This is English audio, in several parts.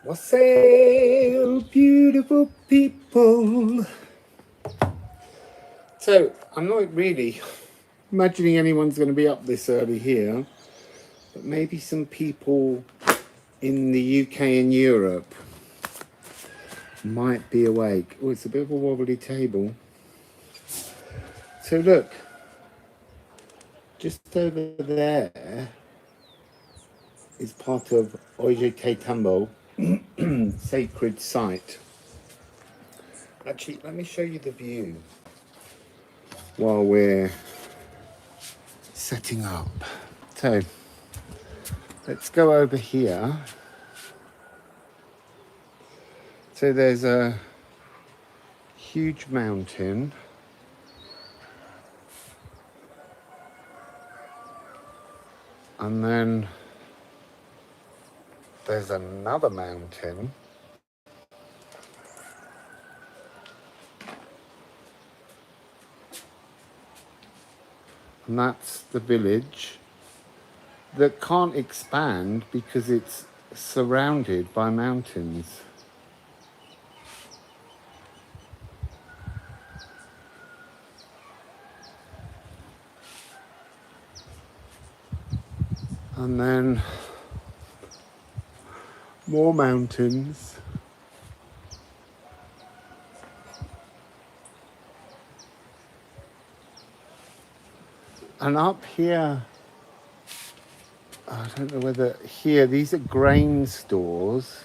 Wassail, beautiful people. So, I'm not really imagining anyone's going to be up this early here, but maybe some people in the UK and Europe might be awake. Oh, it's a bit of a wobbly table. So look, just over there is part of Ollantaytambo, sacred site. Actually, let me show you the view while we're setting up. So let's go over here. So there's a huge mountain. And then there's another mountain. And that's the village that can't expand because it's surrounded by mountains. And then more mountains. And up here, I don't know whether here, these are grain stores.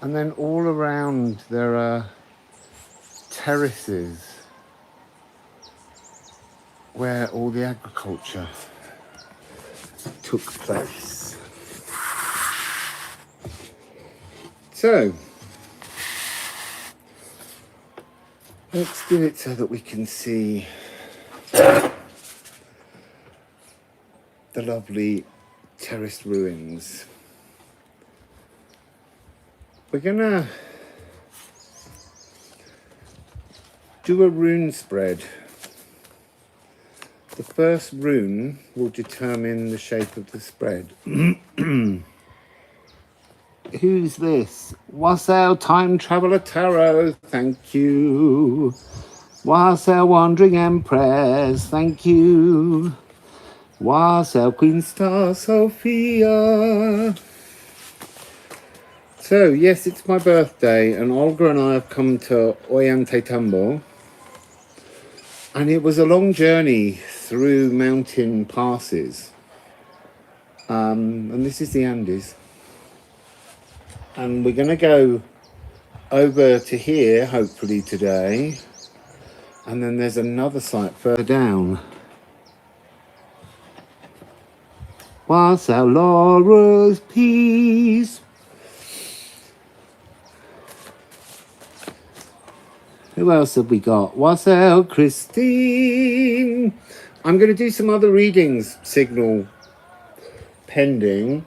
And then all around there are terraces where all the agriculture took place. So, let's do it so that we can see the lovely terraced ruins. We're gonna do a rune spread. The first rune will determine the shape of the spread. Who's this? Wassail Time Traveler Tarot, thank you. Wassail Wandering Empress, thank you. Wassail Queen Star Sophia. So, yes, it's my birthday, and Olga and I have come to Ollantaytambo. And it was a long journey through mountain passes. And this is the Andes. And we're going to go over to here, hopefully today. And then there's another site further down. Wassail Laura's Peace. Who else have we got? Wassail Christine. I'm going to do some other readings, signal pending,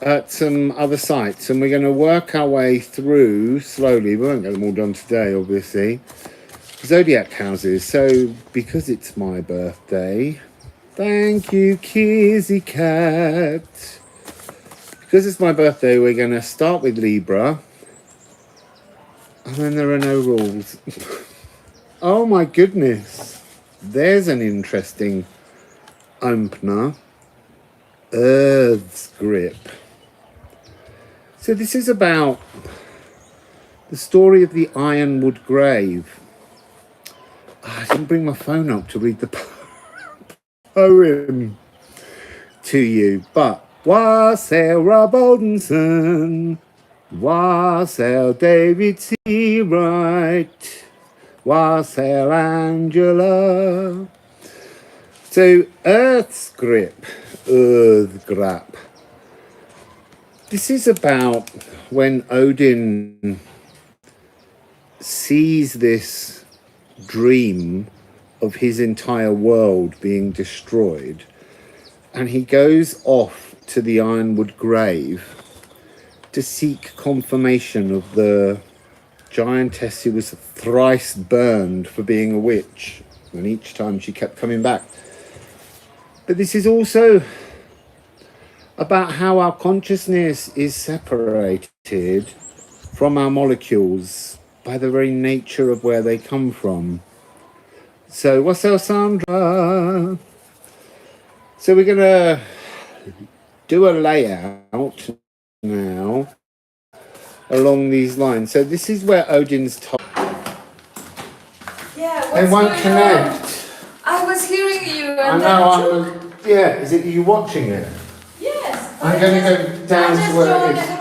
at some other sites. And we're going to work our way through slowly. We won't get them all done today, obviously. Zodiac houses. So, because it's my birthday, thank you, Kizzy Cat. Because it's my birthday, we're going to start with Libra. And then there are no rules. Oh my goodness. There's an interesting opener. Earth's Grip. So this is about the story of the Ironwood Grave. I didn't bring my phone up to read the poem to you. But Wassail Rob Oldenson. Wassail David C. Wright, Wassail Angela. So Earth's Grip, Earthgrap. This is about when Odin sees this dream of his entire world being destroyed, and he goes off to the Ironwood Grave to seek confirmation of the giantess who was thrice burned for being a witch, and each time she kept coming back. But this is also about how our consciousness is separated from our molecules by the very nature of where they come from. So, Wassail Sandra. So we're going to do a layout now along these lines. So this is where Odin's top. Yeah, what's They won't going connect. on? I was hearing you and I know, yeah, is it you watching it? Yes. I'm going to go down to where it is.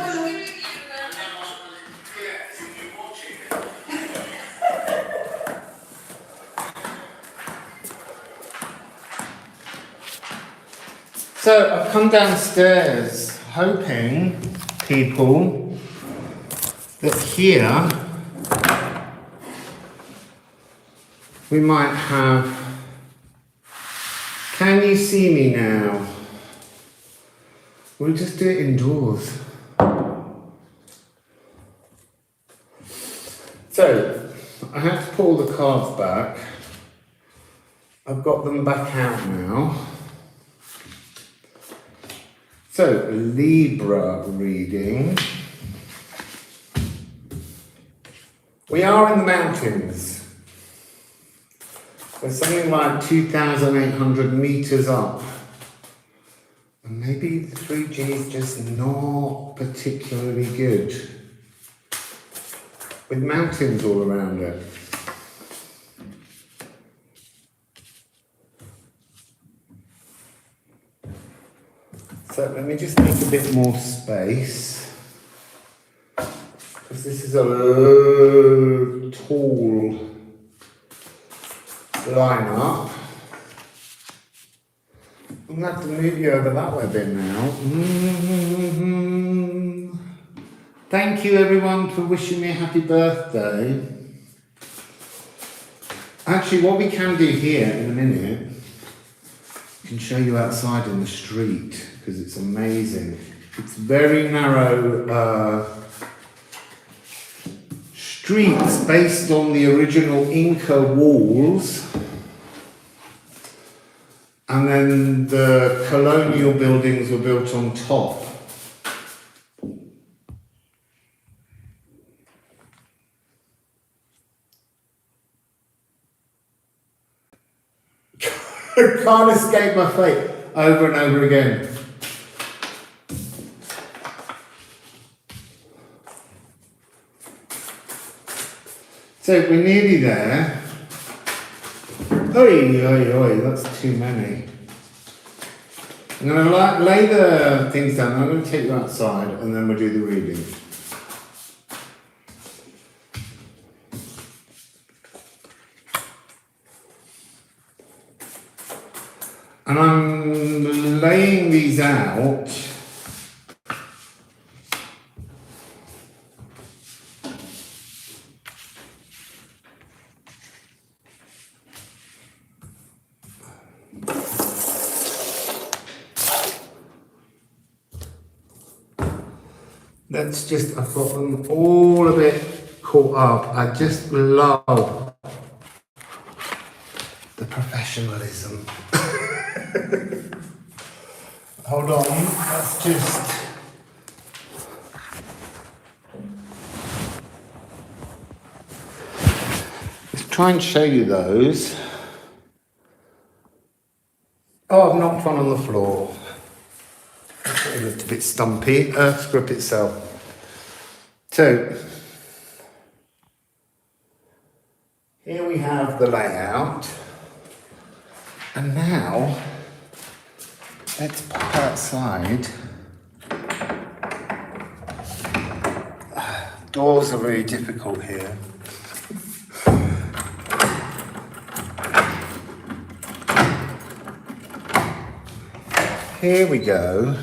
So I've come downstairs hoping, people, that here we might have... Can you see me now? We'll just do it indoors. So, I had to pull the cards back. I've got them back out now. So, Libra reading. We are in the mountains. We're something like 2,800 meters up. And maybe the 3G is just not particularly good. With mountains all around it. So let me just make a bit more space. Because this is a tall line-up. I'm going to have to move you over that way a bit now. Thank you everyone for wishing me a happy birthday. Actually, what we can do here in a minute, I can show you outside in the street, because it's amazing. It's very narrow streets based on the original Inca walls. And then the colonial buildings were built on top. I can't escape my fate over and over again. So we're nearly there. Oi, oi, oi, that's too many. I'm going to lay the things down. I'm going to take you outside and then we'll do the reading. And I'm laying these out I've got them all a bit caught up. I just love the professionalism. Hold on, let's try and show you those. Oh, I've knocked one on the floor. It looked a bit stumpy. Earth's grip itself. So, here we have the layout. And now, let's pop outside. Doors are very difficult here. Here we go.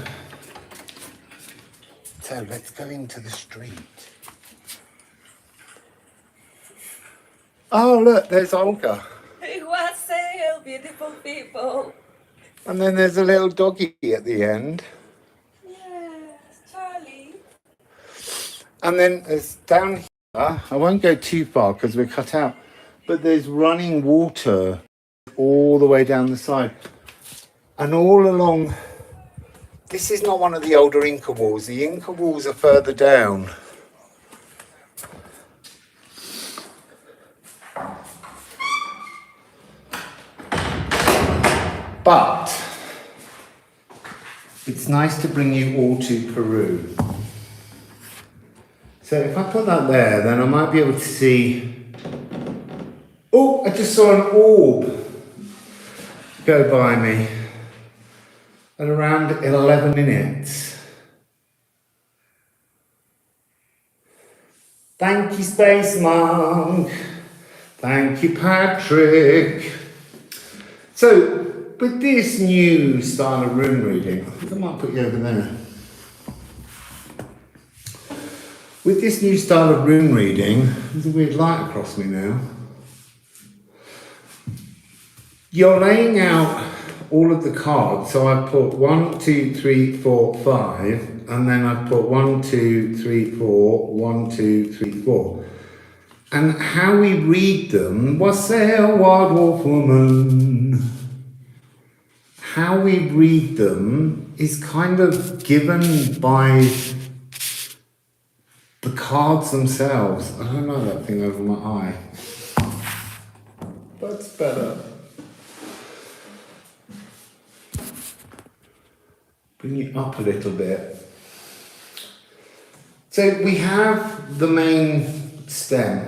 So let's go into the street. Oh look, there's Olga. Wassail, beautiful people. And then there's a little doggy at the end. Yes, Charlie. And then there's down here, I won't go too far because we're cut out, but there's running water all the way down the side. And all along This is not one of the older Inca walls. The Inca walls are further down. But it's nice to bring you all to Peru. So if I put that there, then I might be able to see... Oh, I just saw an orb go by me at around 11 minutes. Thank you, Space Monk. Thank you, Patrick. So, with this new style of rune reading, I think I might put you over there. With this new style of rune reading, there's a weird light across me now. You're laying out all of the cards, so I put 1, 2, 3, 4, 5, and then I put 1, 2, 3, 4, 1, 2, 3, 4. And how we read them, Wassail, wild wolf woman. How we read them is kind of given by the cards themselves. I don't know that thing over my eye. That's better. Bring it up a little bit. So we have the main stem.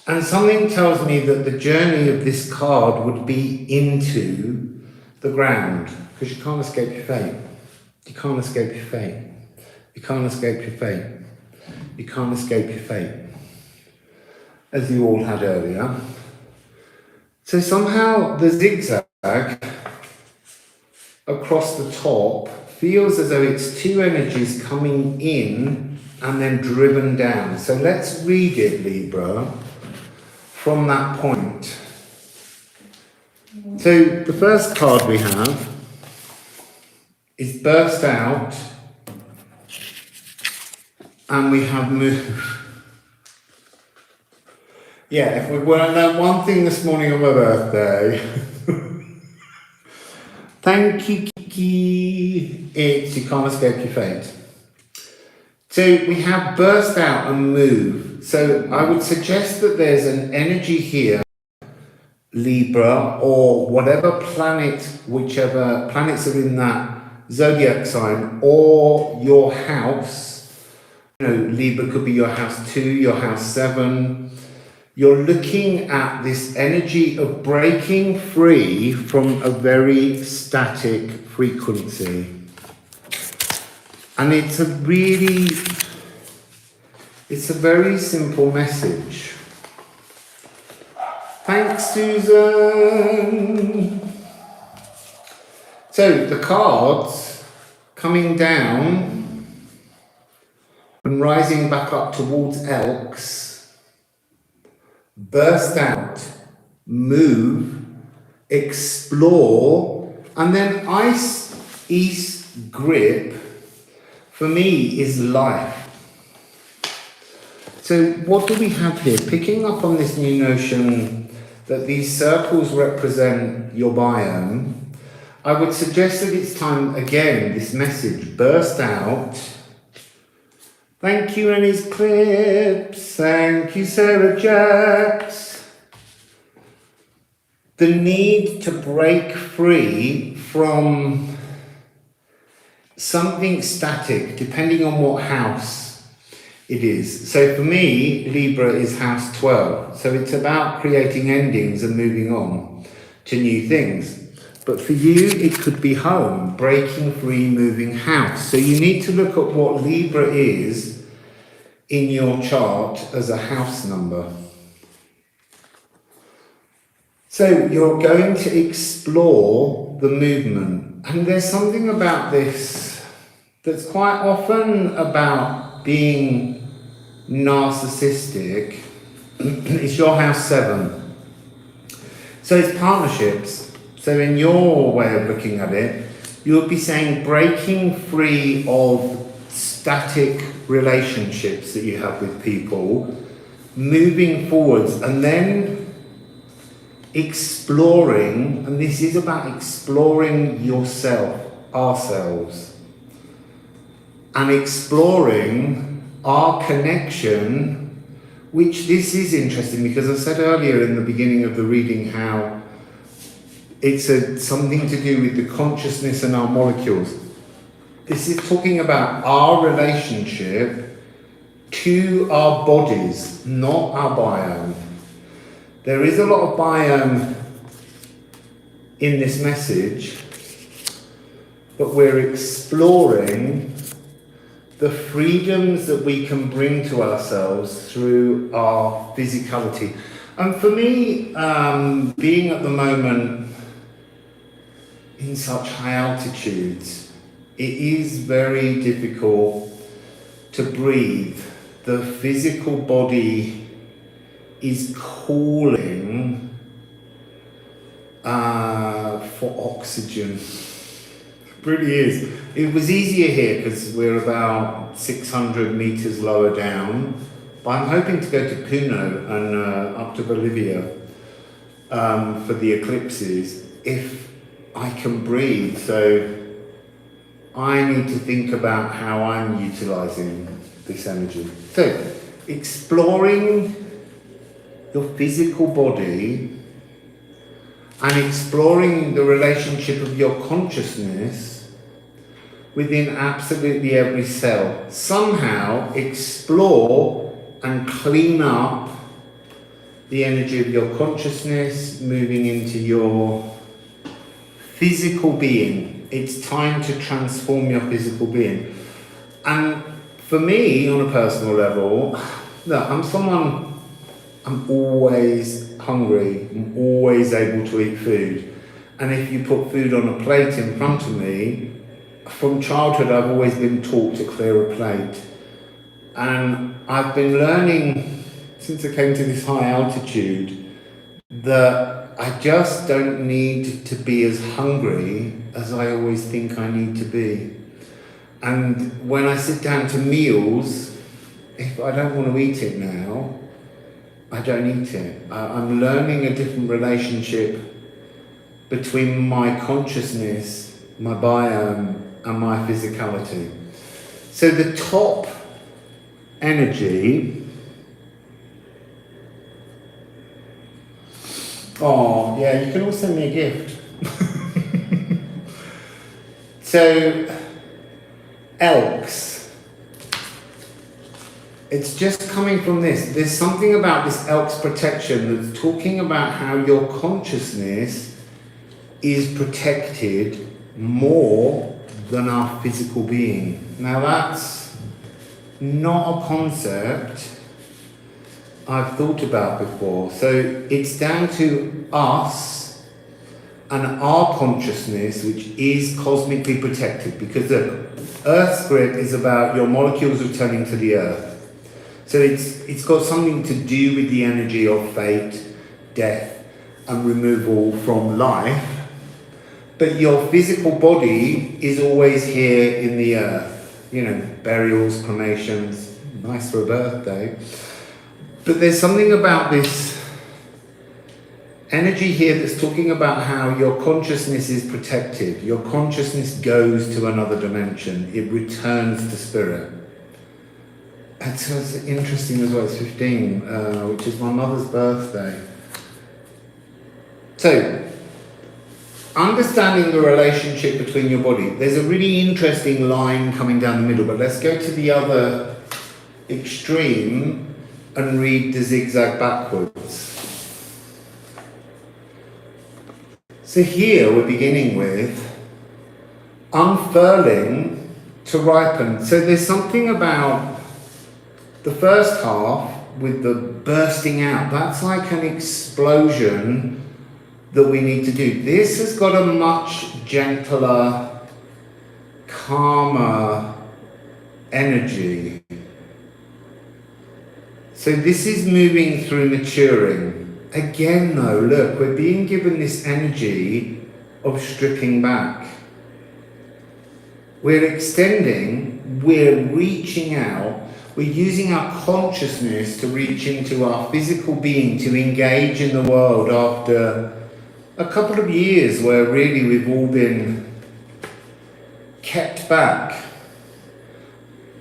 And something tells me that the journey of this card would be into the ground, because you can't escape your fate. You can't escape your fate. You can't escape your fate. You can't escape your fate. As you all had earlier. So somehow the zigzag across the top feels as though it's two energies coming in and then driven down. So let's read it, Libra, from that point. So the first card we have is burst out, and we have move. Yeah, if we were to learn one thing this morning on my birthday, thank you, Kiki. It's you can't escape your fate. So we have burst out and move. So I would suggest that there's an energy here, Libra, or whatever planet, whichever planets are in that zodiac sign, or your house. You know, Libra could be your house 2, your house 7. You're looking at this energy of breaking free from a very static frequency. And it's a very simple message. Thanks, Susan. So the cards coming down and rising back up towards Elks. Burst out, move, explore, and then Ice East grip for me is life. So what do we have here? Picking up on this new notion that these circles represent your biome, I would suggest that it's time, again, this message, burst out. Thank you, Annie's Clips. Thank you, Sarah Jacks. The need to break free from something static, depending on what house it is. So for me, Libra is house 12. So it's about creating endings and moving on to new things. But for you, it could be home, breaking free, moving house. So you need to look at what Libra is in your chart as a house number. So you're going to explore the movement. And there's something about this that's quite often about being narcissistic. It's your house 7. So it's partnerships. So in your way of looking at it, you would be saying breaking free of static relationships that you have with people, moving forwards, and then exploring, and this is about exploring yourself, ourselves, and exploring our connection, which this is interesting because I said earlier in the beginning of the reading how it's something to do with the consciousness and our molecules. This is talking about our relationship to our bodies, not our biome. There is a lot of biome in this message, but we're exploring the freedoms that we can bring to ourselves through our physicality. And for me, being at the moment in such high altitudes, it is very difficult to breathe. The physical body is calling for oxygen. It really is. It was easier here because we're about 600 meters lower down, but I'm hoping to go to Puno and up to Bolivia for the eclipses if I can breathe. So I need to think about how I'm utilizing this energy. So, exploring your physical body and exploring the relationship of your consciousness within absolutely every cell. Somehow explore and clean up the energy of your consciousness moving into your physical being. It's time to transform your physical being. And for me, on a personal level, look, I'm always hungry, I'm always able to eat food. And if you put food on a plate in front of me, from childhood I've always been taught to clear a plate. And I've been learning, since I came to this high altitude, that I just don't need to be as hungry as I always think I need to be. And when I sit down to meals, if I don't want to eat it now, I don't eat it. I'm learning a different relationship between my consciousness, my biome, and my physicality. So the top energy, oh yeah, you can all send me a gift. So, Elks. It's just coming from this. There's something about this Elks protection that's talking about how your consciousness is protected more than our physical being. Now that's not a concept I've thought about before. So it's down to us and our consciousness, which is cosmically protected, because the Earth script is about your molecules returning to the Earth. So it's got something to do with the energy of fate, death, and removal from life. But your physical body is always here in the Earth. You know, burials, cremations, nice for a birthday. But there's something about this energy here that's talking about how your consciousness is protected. Your consciousness goes to another dimension. It returns to spirit. And so it's interesting as well, it's 15, which is my mother's birthday. So, understanding the relationship between your body. There's a really interesting line coming down the middle, but let's go to the other extreme and read the zigzag backwards. So here we're beginning with unfurling to ripen. So there's something about the first half with the bursting out. That's like an explosion that we need to do. This has got a much gentler, calmer energy. So this is moving through maturing. Again though, look, we're being given this energy of stripping back. We're extending, we're reaching out, We're using our consciousness to reach into our physical being, to engage in the world after a couple of years where really we've all been kept back.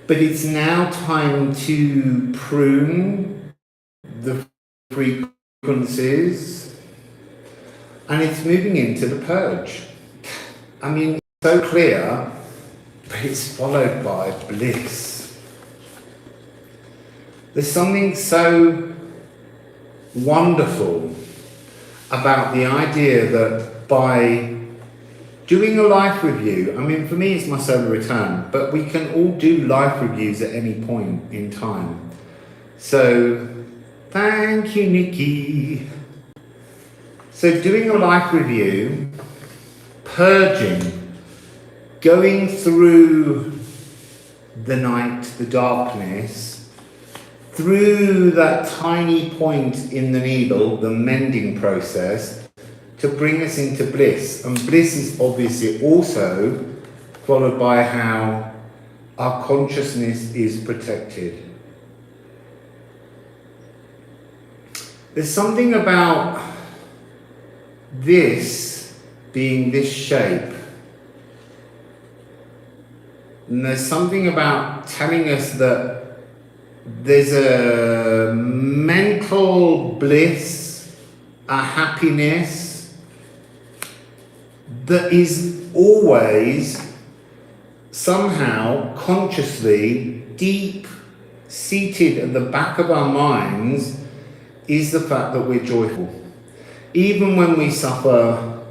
But it's now time to prune the frequencies, and it's moving into the purge. I mean, it's so clear, but it's followed by bliss. There's something so wonderful about the idea that by doing a life review, I mean, for me it's my solar return, but we can all do life reviews at any point in time. So, thank you, Nikki. So doing a life review, purging, going through the night, the darkness, through that tiny point in the needle, the mending process, to bring us into bliss. And bliss is obviously also followed by how our consciousness is protected. There's something about this being this shape. And there's something about telling us that there's a mental bliss, a happiness that is always somehow consciously deep seated at the back of our minds, is the fact that we're joyful. Even when we suffer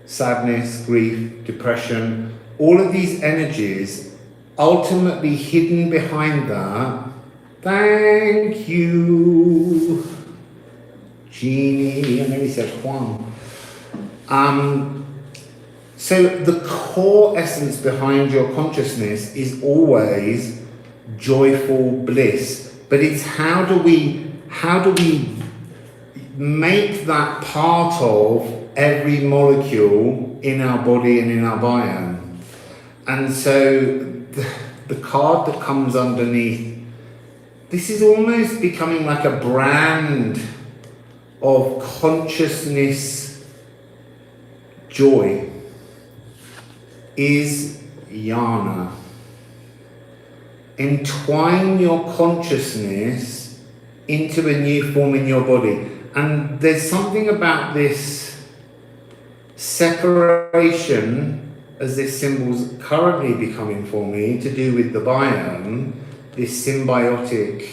sadness, grief, depression, all of these energies, ultimately hidden behind that, thank you, Jeannie, I nearly said Juan. So the core essence behind your consciousness is always joyful bliss, but it's how do we make that part of every molecule in our body and in our biome. And so the card that comes underneath, this is almost becoming like a brand of consciousness joy, is Yana. Entwine your consciousness into a new form in your body. And there's something about this separation, as this symbol's currently becoming for me, to do with the biome, this symbiotic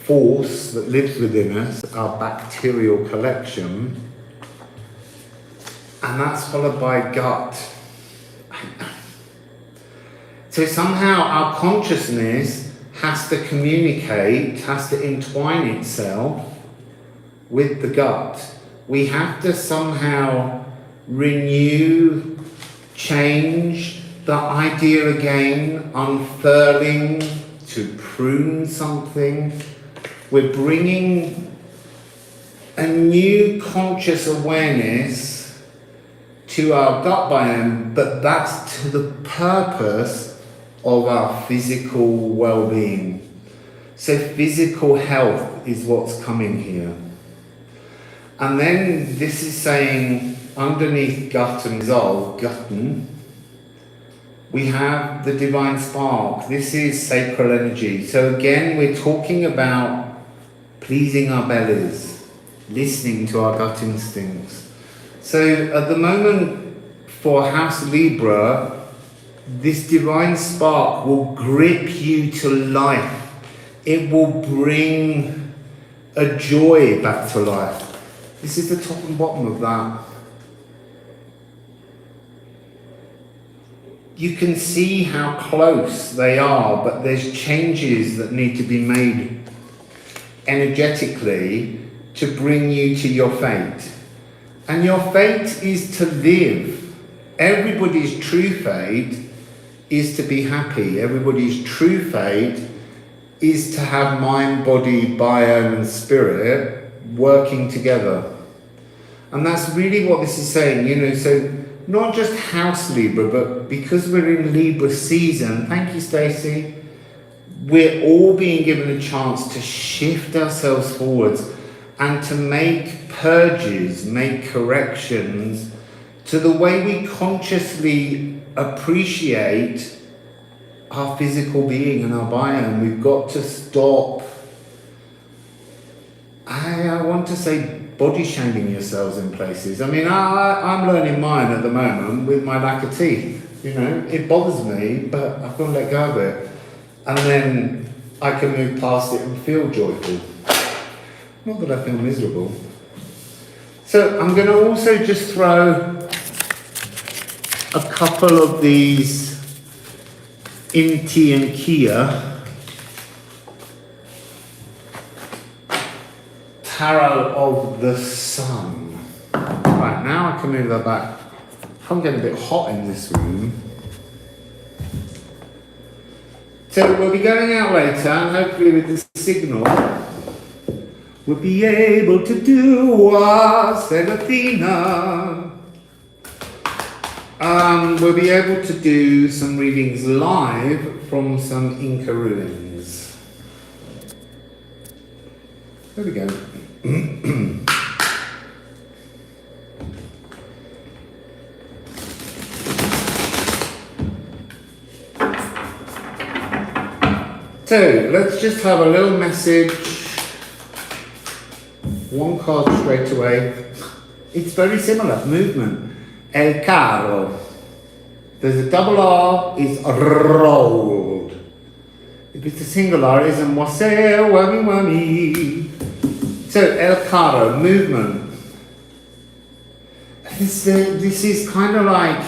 force that lives within us, our bacterial collection, and that's followed by gut. So somehow our consciousness has to communicate, has to entwine itself with the gut. We have to somehow renew, change the idea again, unfurling, to prune something. We're bringing a new conscious awareness to our gut biome, but that's to the purpose of our physical well-being. So physical health is what's coming here. And then this is saying, underneath gut and resolve, gutten, we have the divine spark. This is sacral energy. So again, we're talking about pleasing our bellies, listening to our gut instincts. So at the moment, for House Libra, this divine spark will grip you to life. It will bring a joy back to life. This is the top and bottom of that. You can see how close they are, but there's changes that need to be made energetically to bring you to your fate. And your fate is to live. Everybody's true fate is to be happy. Everybody's true fate is to have mind, body, biome and spirit working together. And that's really what this is saying, you know, so not just House Libra, but because we're in Libra season, thank you Stacey, we're all being given a chance to shift ourselves forwards and to make purges, make corrections to the way we consciously appreciate our physical being and our biome. We've got to stop, I want to say, body shaming yourselves in places. I mean, I'm learning mine at the moment with my lack of teeth. You know, it bothers me, but I've got to let go of it. And then I can move past it and feel joyful. Not that I feel miserable. So I'm going to also just throw a couple of these Inti and Kia Tarot of the Sun. Right, now I can move that back. I'm getting a bit hot in this room. So we'll be going out later, and hopefully with the signal, we'll be able to do Celeste. We'll be able to do some readings live from some Inca ruins. There we go. So let's just have a little message. One card straight away. It's very similar. Movement. El carro. There's a double R, it's rolled. If it's a singular, it's a wassail, whammy whammy. So el carro, movement. This is kind of like,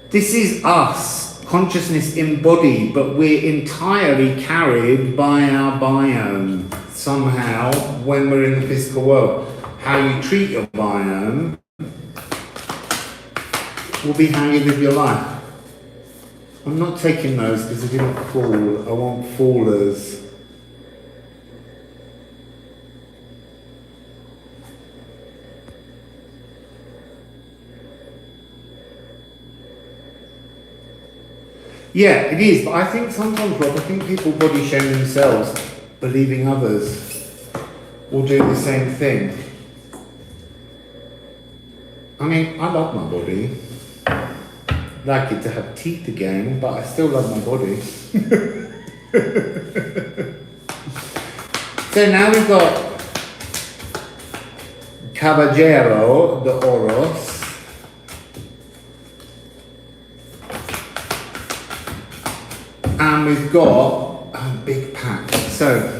this is us. Consciousness embodied, but we're entirely carried by our biome somehow when we're in the physical world. How you treat your biome will be how you live your life. I'm not taking those because I didn't fall. I want fallers. Yeah, it is, but I think sometimes, Rob, I think people body shame themselves, believing others will do the same thing. I mean, I love my body. I'd like it to have teeth again, but I still love my body. So now we've got Caballero de Oros. And we've got a big pack. So,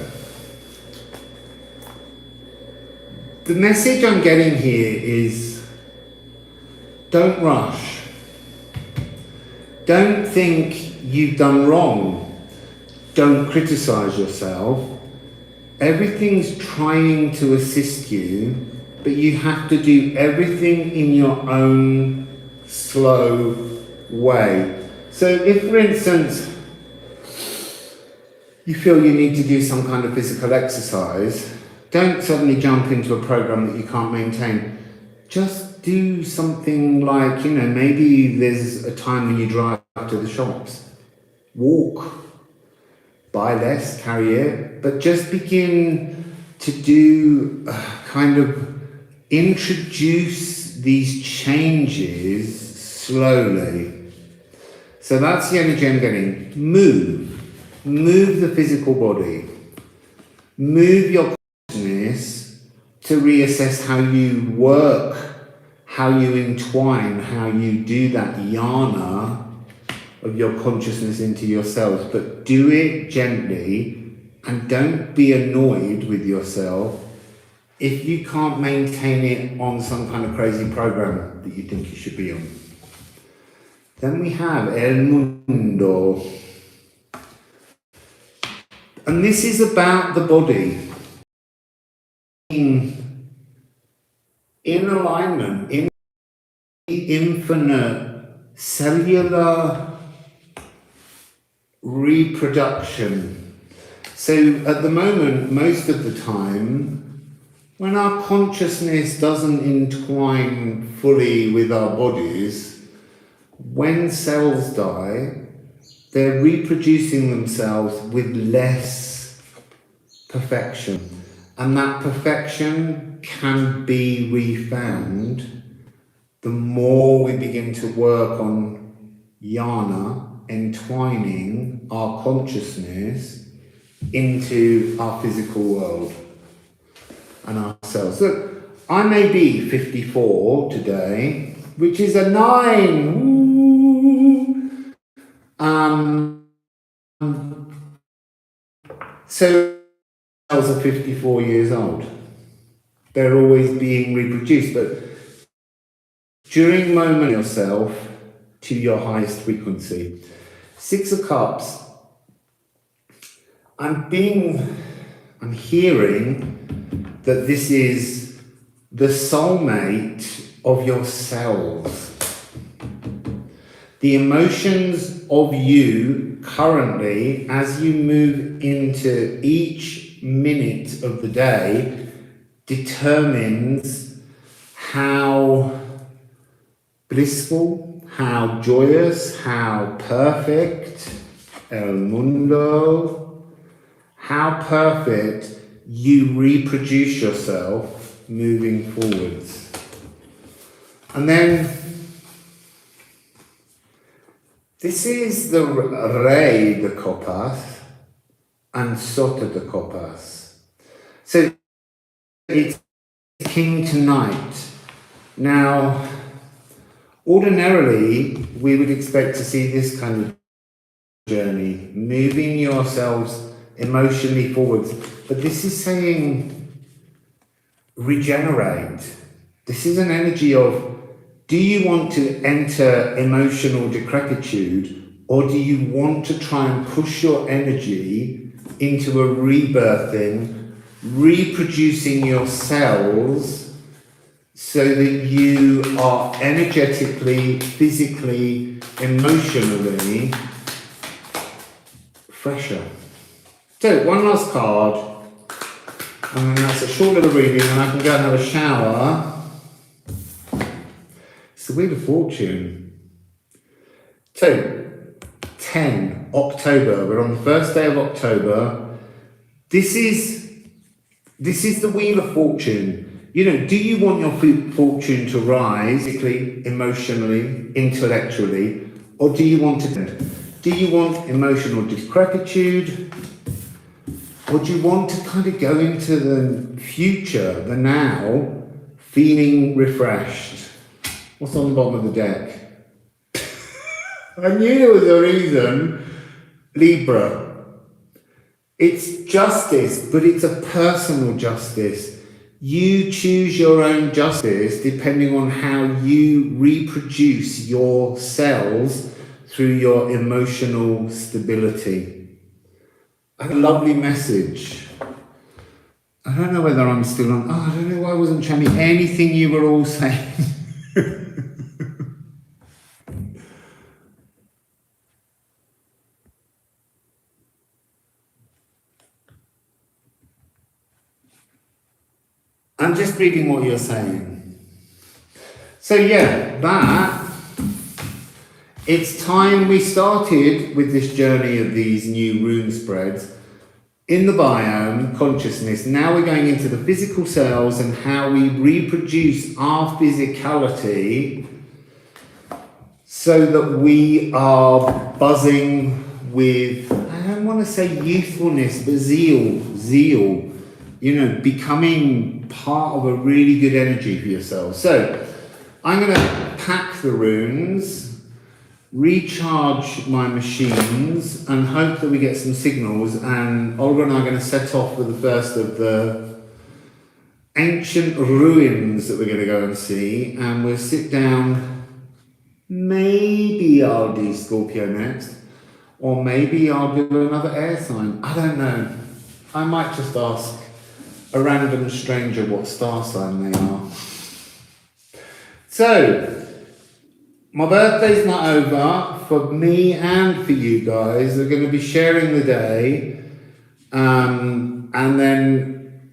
the message I'm getting here is don't rush. Don't think you've done wrong. Don't criticize yourself. Everything's trying to assist you, but you have to do everything in your own slow way. So if, for instance, you feel you need to do some kind of physical exercise, don't suddenly jump into a program that you can't maintain. Just do something like, you know, maybe there's a time when you drive to the shops. Walk. Buy less, carry it, but just begin to do kind of introduce these changes slowly. So that's the energy I'm getting. Move the physical body. Move your consciousness to reassess how you work, how you entwine, how you do that yana of your consciousness into yourselves, but do it gently and don't be annoyed with yourself if you can't maintain it on some kind of crazy program that you think you should be on. Then we have El Mundo. And this is about the body. In alignment, in infinite cellular reproduction. So at the moment, most of the time, when our consciousness doesn't entwine fully with our bodies, when cells die, they're reproducing themselves with less perfection. And that perfection can be refound the more we begin to work on jhana, entwining our consciousness into our physical world and ourselves. Look, I may be 54 today, which is a 9. Woo! So cells are 54 years old. They're always being reproduced, but during moment yourself to your highest frequency. 6 of Cups. I'm hearing that this is the soulmate of your cells. The emotions of you currently, as you move into each minute of the day, determines how blissful, how joyous, how perfect, el mundo, how perfect you reproduce yourself moving forwards. And then this is the Rey de Copas and Sota de Copas. So it's King tonight. Now, ordinarily, we would expect to see this kind of journey, moving yourselves emotionally forwards. But this is saying regenerate. This is an energy of, do you want to enter emotional decrepitude, or do you want to try and push your energy into a rebirthing, reproducing your cells so that you are energetically, physically, emotionally fresher? So, one last card, and then that's a short little reading, and I can go and have a shower. It's the Wheel of Fortune. So, 10 October, we're on the first day of October. This is the Wheel of Fortune. You know, do you want your fortune to rise physically, emotionally, intellectually, or do you want emotional decrepitude, or do you want to kind of go into the future, the now, feeling refreshed? What's on the bottom of the deck? I knew there was a reason. Libra. It's justice, but it's a personal justice. You choose your own justice depending on how you reproduce your cells through your emotional stability. A lovely message. I don't know whether I'm still on. I don't know why I wasn't channeling anything you were all saying. I'm just reading what you're saying. So yeah, it's time we started with this journey of these new rune spreads in the biome consciousness. Now we're going into the physical cells and how we reproduce our physicality so that we are buzzing with, I don't want to say youthfulness, but zeal, you know, becoming part of a really good energy for yourself. So I'm going to pack the runes, recharge my machines, and hope that we get some signals. And Olga and I are going to set off with the first of the ancient ruins that we're going to go and see. And we'll sit down. Maybe I'll do Scorpio next, or maybe I'll do another air sign. I don't know. I might just ask a random stranger what star sign they are. So, my birthday's not over for me and for you guys. We're going to be sharing the day. And then,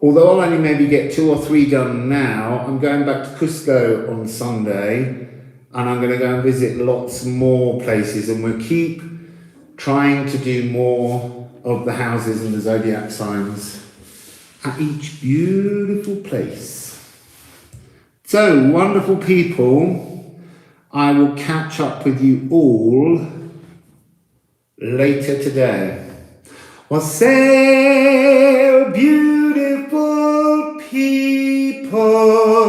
although I'll only maybe get 2 or 3 done now, I'm going back to Cusco on Sunday. And I'm going to go and visit lots more places. And we'll keep trying to do more of the houses and the zodiac signs at each beautiful place. So, wonderful people, I will catch up with you all later today. Wassail, beautiful people.